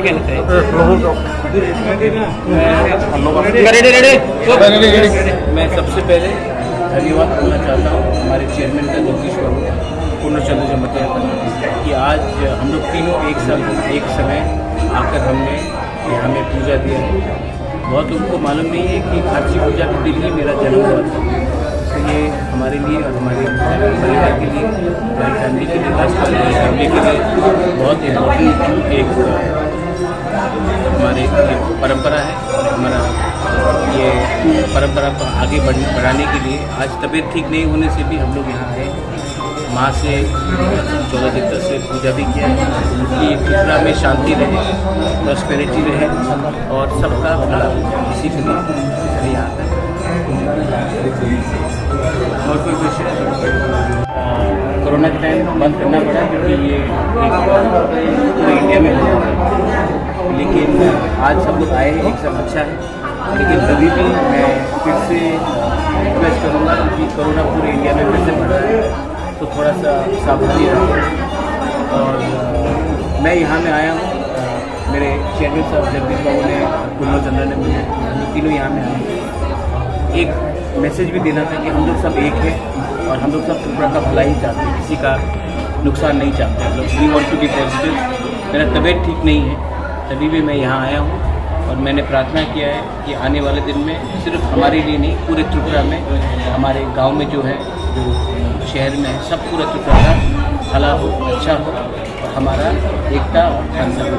कहना चाहिए? मैं सबसे पहले धन्यवाद करना चाहता हूँ हमारे चेयरमैन का जगदीश बाबू पूर्णचंद्र जमतिया कि आज हम लोग तीनों एक समय आकर हमने यहाँ में पूजा दिया है। बहुत लोगों को मालूम नहीं है कि खारसी पूजा के दिन ही मेरा जन्म हुआ था। तो ये हमारे लिए और हमारे परिवार के लिए, हमारी फैमिली के लिए, खासकर हमारी फैमिली के लिए बहुत इम्पोर्टेंट एक हमारे एक परंपरा है। और हमारा ये परंपरा को आगे बढ़ाने के लिए आज तबीयत ठीक नहीं होने से भी हम लोग यहाँ आए। माँ से 14 दिन तक से पूजा भी किया है कि त्रिपुरा में शांति रहे, प्रॉस्पेरिटी रहे और सबका भला इसी के लिए यहाँ आता है। और कोई क्वेश्चन? कोरोना के टाइम बंद करना पड़ा क्योंकि ये पूरे इंडिया में है, लेकिन आज सब लोग आए हैं, एक सब अच्छा है। लेकिन तभी भी मैं फिर से रिक्वेस्ट करूँगा कि कोरोना पूरे इंडिया में फिर से बढ़ रहा है तो थोड़ा सा सावधानी रखें। और मैं यहाँ में आया हूँ, मेरे चेयरमैन साहब जगदीश बाबू ने, पूर्णचंद्र ने, मुझे, हम लोग तीनों यहाँ में आए। एक मैसेज भी देना था कि हम लोग सब एक हैं और हम लोग सब त्रिपुरा का भला ही चाहते हैं, किसी का नुकसान नहीं चाहते हम लोग। We want to be positive. मेरा तबीयत ठीक नहीं है, तभी भी मैं यहाँ आया हूँ और मैंने प्रार्थना किया है कि आने वाले दिन में सिर्फ हमारे लिए नहीं, पूरे त्रिपुरा में, हमारे गांव में जो है, जो शहर में है, सब पूरा त्रिपुरा का भला हो, अच्छा हो और हमारा एकता और शांति हो।